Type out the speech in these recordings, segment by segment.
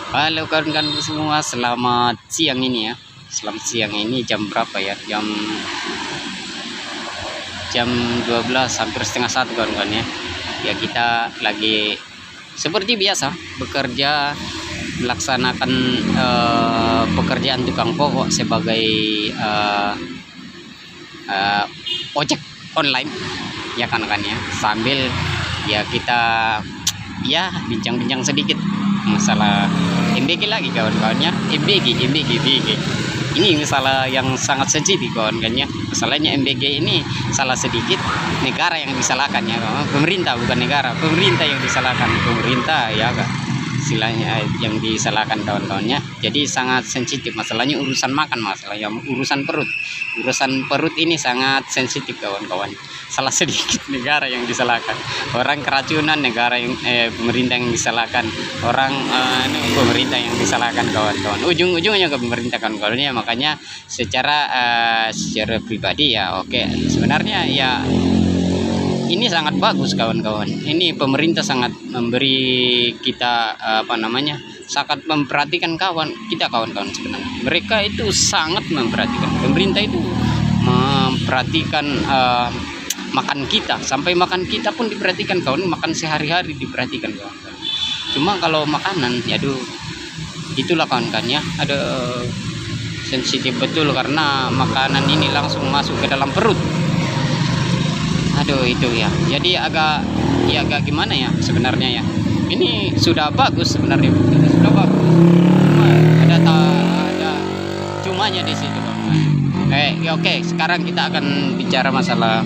Halo kawan-kawan semua, selamat siang ini ya. Selamat siang ini jam berapa ya? Jam 12 hampir setengah satu kawan-kawan ya. Ya kita lagi seperti biasa bekerja melaksanakan pekerjaan tukang pokok sebagai ojek online ya kan ya. Sambil ya kita ya bincang-bincang sedikit masalah MBG lagi kawan-kawannya. MBG ini masalah yang sangat sensitif kawan-kawannya. Masalahnya MBG ini salah sedikit negara yang disalahkan ya, pemerintah bukan negara. Pemerintah yang disalahkan, pemerintah ya kak istilahnya yang disalahkan kawan-kawannya. Jadi sangat sensitif masalahnya, urusan makan, masalah yang urusan perut ini sangat sensitif kawan-kawan. Salah sedikit negara yang disalahkan, orang keracunan negara yang pemerintah yang disalahkan, orang pemerintah yang disalahkan kawan-kawan, ujung-ujungnya ke pemerintah kawan-kawannya. Makanya secara pribadi ya oke, sebenarnya ya ini sangat bagus kawan-kawan. Ini pemerintah sangat memberi kita sangat memperhatikan kawan-kawan sebenarnya. Mereka itu sangat memperhatikan. Pemerintah itu memperhatikan makan kita, sampai makan kita pun diperhatikan kawan. Makan sehari-hari diperhatikan kawan. Cuma kalau makanan, aduh, itulah kawan-kawan ya. Ada sensitif betul karena makanan ini langsung masuk ke dalam perut. Aduh itu ya, jadi agak gimana ya sebenarnya ya. Ini sudah bagus sebenarnya, sudah bagus. Cuma ada cumanya di situ oke, sekarang kita akan bicara masalah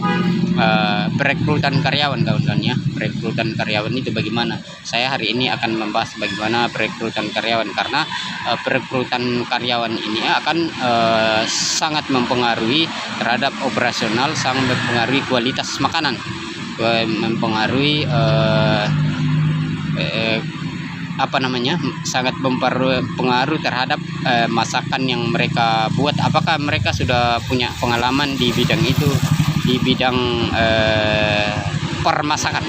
perekrutan karyawan kawan-kawan ya. Perekrutan karyawan itu bagaimana? Saya hari ini akan membahas bagaimana perekrutan karyawan, karena perekrutan karyawan ini akan sangat mempengaruhi terhadap operasional, sangat mempengaruhi kualitas makanan, mempengaruhi sangat berpengaruh terhadap masakan yang mereka buat. Apakah mereka sudah punya pengalaman di bidang itu, di bidang permasakan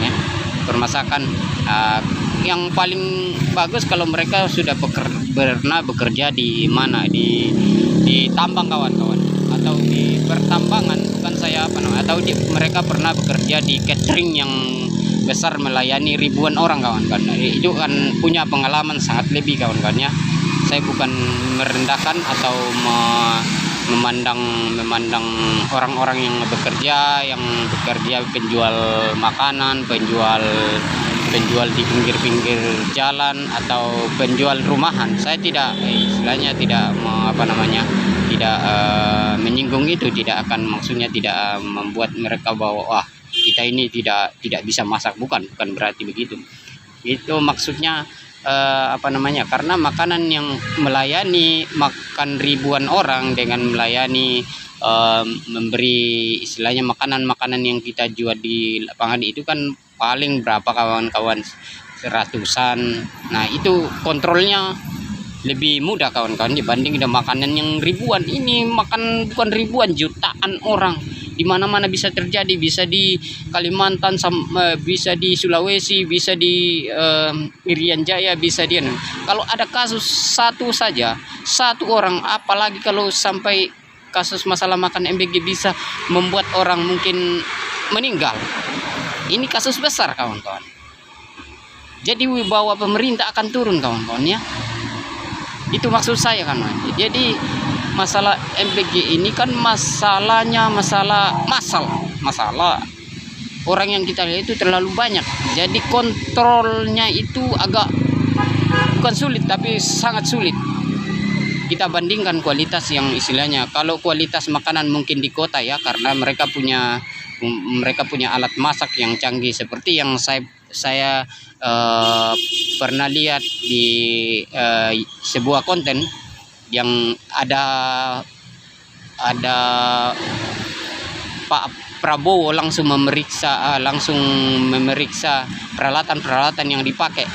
yang paling bagus kalau mereka sudah pernah bekerja di mana, di tambang kawan-kawan, atau di pertambangan, bukan saya atau mereka pernah bekerja di catering yang besar melayani ribuan orang kawan-kawan. Itu kan punya pengalaman sangat lebih kawan-kawannya. Saya bukan merendahkan atau memandang orang-orang yang bekerja penjual makanan, penjual di pinggir-pinggir jalan, atau penjual rumahan. Saya tidak tidak menyinggung itu, tidak akan maksudnya tidak membuat mereka bahwa wah kita ini tidak bisa masak, bukan berarti begitu. Itu maksudnya karena makanan yang melayani makan ribuan orang dengan melayani memberi istilahnya makanan yang kita jual di lapangan itu kan paling berapa kawan-kawan, seratusan. Nah itu kontrolnya lebih mudah kawan-kawan dibanding dengan makanan yang ribuan. Ini makan bukan ribuan, jutaan orang. Di mana-mana bisa terjadi, bisa di Kalimantan, bisa di Sulawesi, bisa di Irian Jaya, bisa di kalau ada kasus satu orang, apalagi kalau sampai kasus masalah makan MBG bisa membuat orang mungkin meninggal. Ini kasus besar kawan-kawan. Jadi wibawa pemerintah akan turun kawan-kawan ya. Itu maksud saya kan. Jadi masalah MBG ini kan masalah orang yang kita lihat itu terlalu banyak. Jadi kontrolnya itu agak bukan sulit, tapi sangat sulit. Kita bandingkan kualitas yang istilahnya, kalau kualitas makanan mungkin di kota ya, karena mereka punya alat masak yang canggih, seperti yang saya pernah lihat di sebuah konten yang ada Pak Prabowo langsung memeriksa peralatan yang dipakai.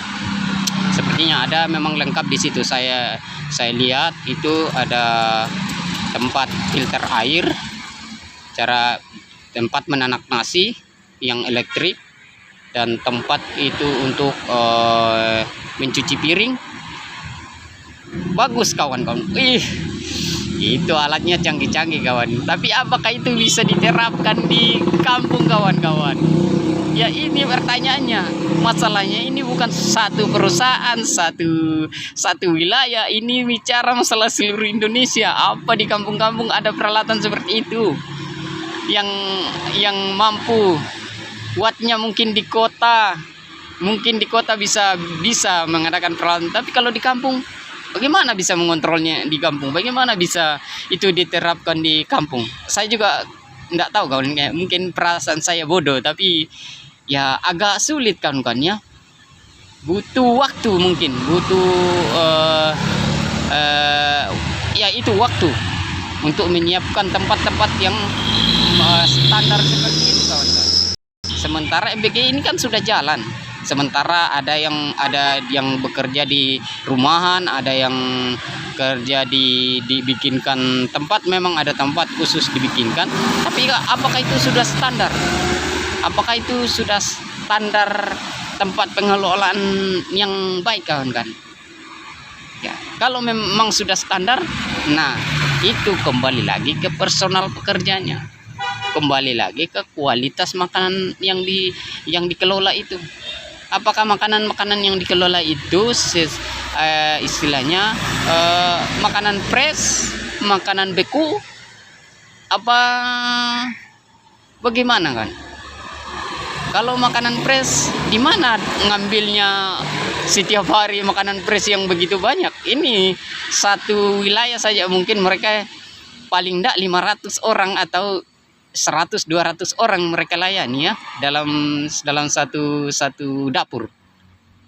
Sepertinya ada memang lengkap di situ. Saya lihat itu ada tempat filter air, tempat menanak nasi yang elektrik, dan tempat itu untuk mencuci piring, bagus kawan-kawan. Itu alatnya canggih-canggih kawan. Tapi apakah itu bisa diterapkan di kampung kawan-kawan? Ya ini pertanyaannya. Masalahnya ini bukan satu perusahaan, satu wilayah. Ini bicara masalah seluruh Indonesia. Apa di kampung-kampung ada peralatan seperti itu? Yang mampu. Buatnya mungkin di kota. Mungkin di kota bisa mengadakan peralatan. Tapi kalau di kampung, bagaimana bisa mengontrolnya di kampung? Bagaimana bisa itu diterapkan di kampung? Saya juga nggak tahu kawan. Mungkin perasaan saya bodoh, tapi ya agak sulit kan ya. Butuh waktu, mungkin butuh ya itu waktu untuk menyiapkan tempat-tempat yang standar seperti itu kawan-kawan. Sementara MBG ini kan sudah jalan. Sementara ada yang bekerja di rumahan, ada yang kerja dibikinkan tempat, memang ada tempat khusus dibikinkan. Tapi apakah itu sudah standar? Apakah itu sudah standar tempat pengelolaan yang baik kawan-kawan? Ya, kalau memang sudah standar, nah itu kembali lagi ke personal pekerjanya. Kembali lagi ke kualitas makanan yang dikelola itu. Apakah makanan-makanan yang dikelola itu istilahnya makanan fresh, makanan beku, apa bagaimana kan? Kalau makanan fresh, di mana ngambilnya setiap hari makanan fresh yang begitu banyak? Ini satu wilayah saja mungkin mereka paling tidak 500 orang atau 100-200 orang mereka layani ya dalam satu dapur,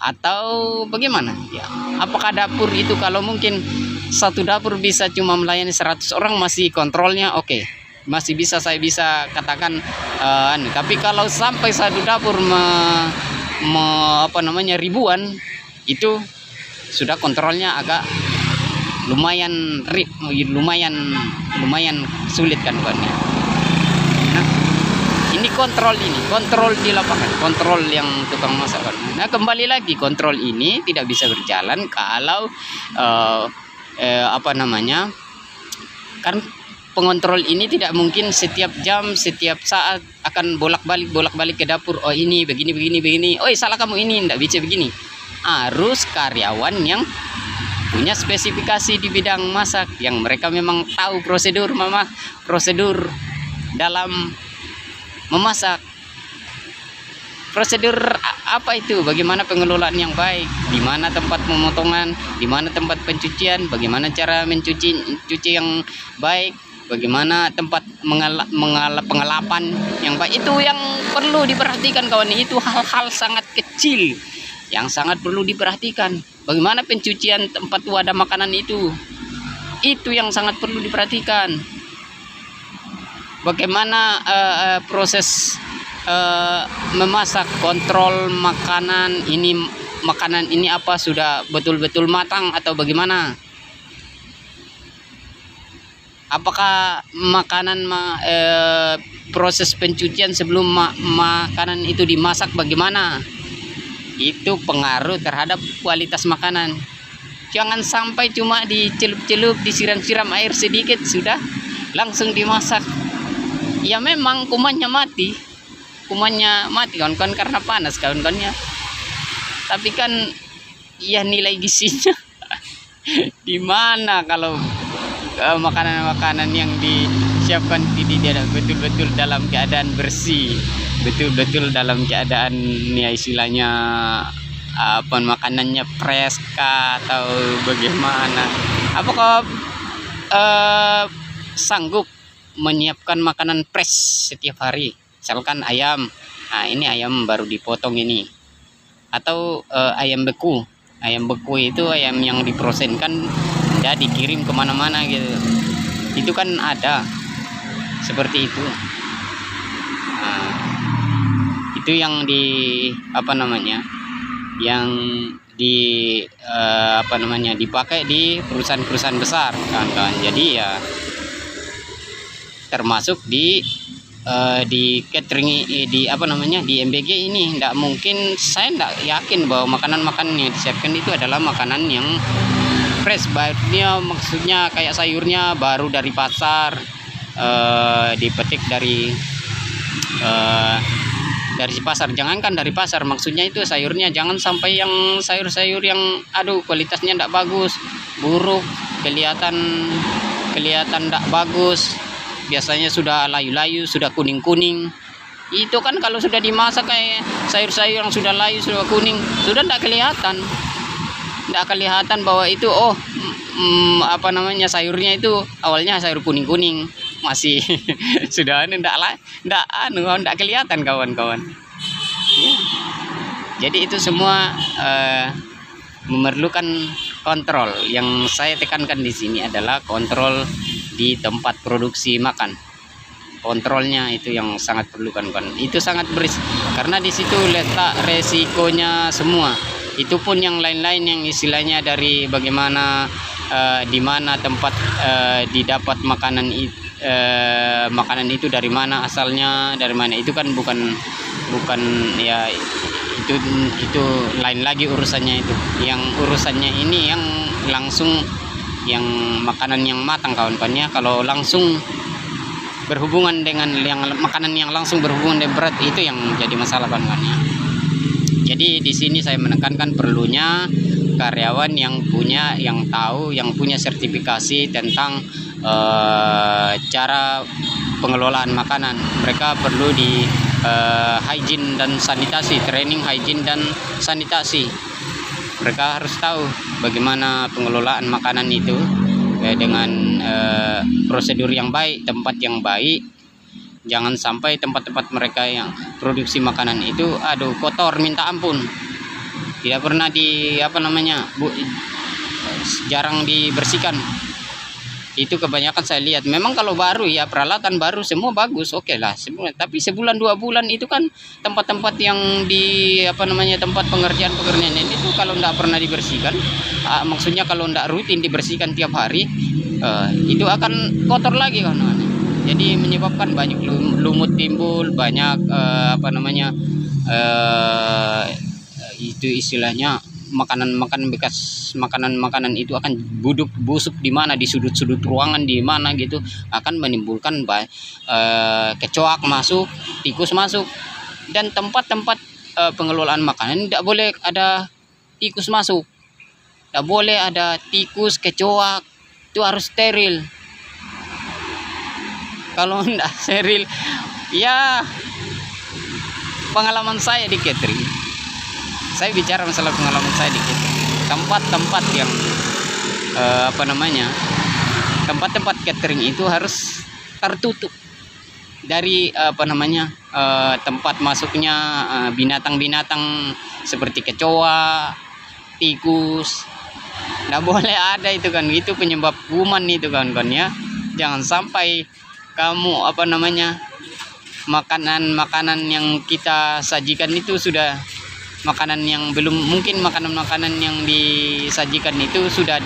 atau bagaimana ya? Apakah dapur itu, kalau mungkin satu dapur bisa cuma melayani 100 orang, masih kontrolnya oke, masih bisa, saya bisa katakan tapi kalau sampai satu dapur ribuan, itu sudah kontrolnya agak lumayan sulit kan kawan. Nah, ini kontrol di lapangan, kontrol yang tukang masak. Nah, kembali lagi kontrol ini tidak bisa berjalan kalau kan pengontrol ini tidak mungkin setiap jam, setiap saat akan bolak-balik ke dapur. Oh ini begini. Oh salah kamu, ini tidak bisa begini. Harus karyawan yang punya spesifikasi di bidang masak, yang mereka memang tahu prosedur dalam memasak. Prosedur apa itu? Bagaimana pengelolaan yang baik? Di mana tempat pemotongan? Di mana tempat pencucian? Bagaimana cara mencuci yang baik? Bagaimana tempat pengelapan yang baik? Itu yang perlu diperhatikan kawan. Itu hal-hal sangat kecil yang sangat perlu diperhatikan. Bagaimana pencucian tempat wadah makanan itu yang sangat perlu diperhatikan. Bagaimana proses memasak, kontrol makanan ini apa sudah betul-betul matang atau bagaimana? Apakah makanan proses pencucian sebelum makanan itu dimasak bagaimana? Itu pengaruh terhadap kualitas makanan. Jangan sampai cuma dicelup-celup, disiram-siram air sedikit sudah langsung dimasak. Ya memang kumannya mati kawan-kawan karena panas kawan-kawannya. Tapi kan ya nilai gizinya di mana kalau makanan-makanan yang disiapkan tidak betul-betul dalam keadaan bersih, betul-betul dalam keadaan ya istilahnya makanannya fresh kah atau bagaimana? Apakah sanggup menyiapkan makanan fresh setiap hari? Misalkan ayam, nah ini ayam baru dipotong ini, atau ayam beku itu ayam yang diprosenkan ya dikirim kemana-mana gitu. Itu kan ada seperti itu. Nah, itu yang dipakai di perusahaan-perusahaan besar kawan-kawan. Jadi ya termasuk di catering di MBG ini tidak mungkin, saya tidak yakin bahwa makanan yang disiapkan itu adalah makanan yang fresh, barunya maksudnya kayak sayurnya baru dari pasar, dipetik dari pasar. Jangankan dari pasar, maksudnya itu sayurnya jangan sampai yang sayur-sayur yang aduh kualitasnya tidak bagus, buruk, kelihatan tidak bagus, biasanya sudah layu-layu, sudah kuning-kuning. Itu kan kalau sudah dimasak kayak sayur-sayur yang sudah layu, sudah kuning, sudah tidak kelihatan bahwa itu sayurnya itu awalnya sayur kuning-kuning, masih sudah tidak kelihatan kawan-kawan. Ya. Jadi itu semua memerlukan kontrol. Yang saya tekankan di sini adalah kontrol di tempat produksi makan. Kontrolnya itu yang sangat perlukan kan. Itu sangat berisiko karena di situ letak resikonya semua. Itu pun yang lain-lain yang istilahnya dari bagaimana di mana tempat didapat makanan itu, dari mana asalnya, dari mana itu kan bukan ya, itu lain lagi urusannya. Itu yang urusannya ini yang langsung, yang makanan yang matang kawan-kawannya. Kalau langsung berhubungan dengan yang makanan yang langsung berhubungan dengan berat, itu yang jadi masalah kawan-kawannya. Jadi di sini saya menekankan perlunya karyawan yang punya sertifikasi tentang cara pengelolaan makanan. Mereka perlu di hygiene dan sanitasi, training hygiene dan sanitasi. Mereka harus tahu bagaimana pengelolaan makanan itu dengan prosedur yang baik, tempat yang baik. Jangan sampai tempat-tempat mereka yang produksi makanan itu kotor minta ampun, tidak pernah jarang dibersihkan. Itu kebanyakan saya lihat. Memang kalau baru ya, peralatan baru semua bagus, oke lah semua. Tapi sebulan 2 bulan itu kan tempat-tempat yang di tempat pengerjaan itu kalau tidak pernah dibersihkan, maksudnya kalau tidak rutin dibersihkan tiap hari, itu akan kotor lagi kawan-kawan. Jadi menyebabkan banyak lumut timbul, banyak itu istilahnya makanan bekas, makanan itu akan busuk di mana, di sudut-sudut ruangan di mana gitu, akan menimbulkan kecoak masuk, tikus masuk. Dan tempat-tempat pengelolaan makanan tidak boleh ada tikus masuk, tidak boleh ada tikus, kecoak, itu harus steril. Kalau tidak steril, ya pengalaman saya di catering, saya bicara masalah pengalaman saya di catering, tempat-tempat yang tempat-tempat catering itu harus tertutup dari tempat masuknya binatang-binatang seperti kecoa, tikus. Nggak boleh ada itu kan, itu penyebab kuman itu kan ya. Jangan sampai kamu makanan yang kita sajikan itu sudah makanan yang belum, mungkin makanan yang disajikan itu sudah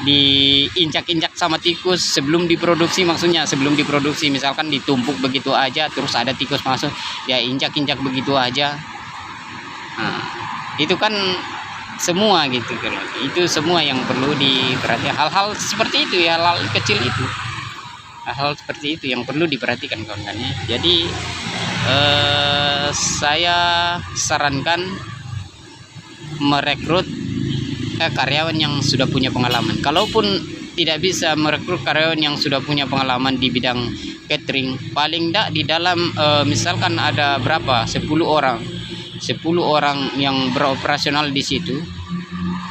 diinjak-injak sama tikus sebelum diproduksi. Maksudnya sebelum diproduksi, misalkan ditumpuk begitu aja terus ada tikus masuk, ya injak-injak begitu aja. Nah, itu kan semua gitu. Itu semua yang perlu diperhatikan. Hal-hal seperti itu ya, hal kecil itu. Hal seperti itu yang perlu diperhatikan kawan-kawannya. Jadi saya sarankan merekrut karyawan yang sudah punya pengalaman. Kalaupun tidak bisa merekrut karyawan yang sudah punya pengalaman di bidang catering, paling tidak di dalam misalkan ada berapa, 10 orang yang beroperasional di situ,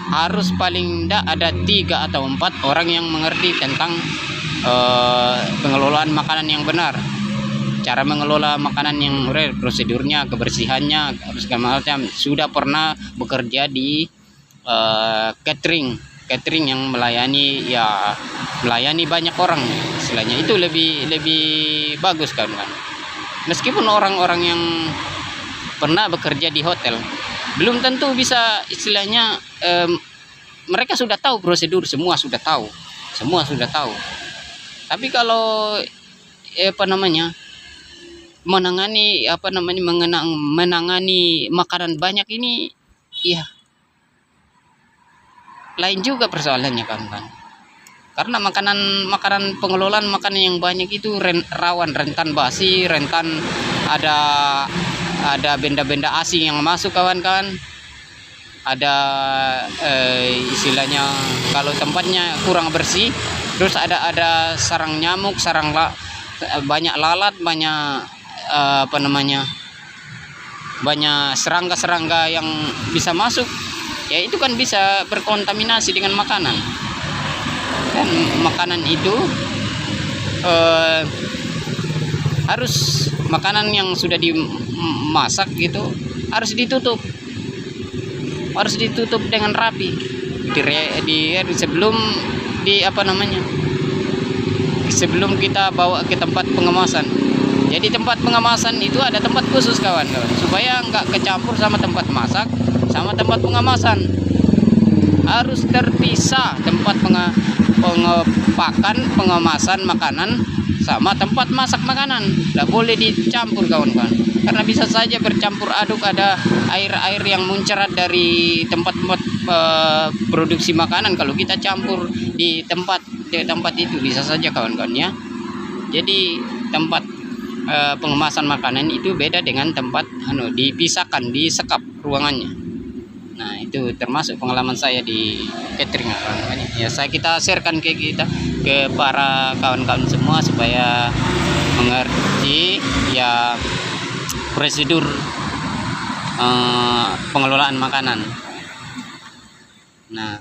harus paling tidak ada 3 atau 4 orang yang mengerti tentang pengelolaan makanan yang benar, cara mengelola makanan yang real, prosedurnya, kebersihannya, segala macam. Sudah pernah bekerja di catering yang melayani banyak orang istilahnya. Itu lebih bagus kan. Meskipun orang-orang yang pernah bekerja di hotel belum tentu bisa istilahnya, mereka sudah tahu prosedur, semua sudah tahu. Tapi kalau menangani makanan banyak ini, ya lain juga persoalannya kawan-kawan. Karena makanan pengelolaan makanan yang banyak itu rawan, rentan basi, rentan ada benda-benda asing yang masuk kawan-kawan. Ada istilahnya kalau tempatnya kurang bersih, terus ada sarang nyamuk, banyak lalat, banyak banyak serangga-serangga yang bisa masuk, ya itu kan bisa berkontaminasi dengan makanan. Dan makanan itu harus makanan yang sudah dimasak gitu harus ditutup dengan rapi sebelum kita bawa ke tempat pengemasan. Jadi tempat pengemasan itu ada tempat khusus kawan-kawan, supaya nggak kecampur sama tempat masak sama tempat pengemasan. Harus terpisah tempat pengemasan makanan sama tempat masak makanan. Tidak boleh dicampur kawan-kawan, karena bisa saja bercampur aduk, ada air-air yang muncerat dari tempat-tempat produksi makanan. Kalau kita campur di tempat itu bisa saja kawan-kawan ya. Jadi tempat pengemasan makanan itu beda dengan tempat dipisahkan, disekap ruangannya. Nah, itu termasuk pengalaman saya di catering kawan-kawan. Ya, kita sharekan ke para kawan-kawan semua supaya mengerti ya prosedur pengelolaan makanan. Nah,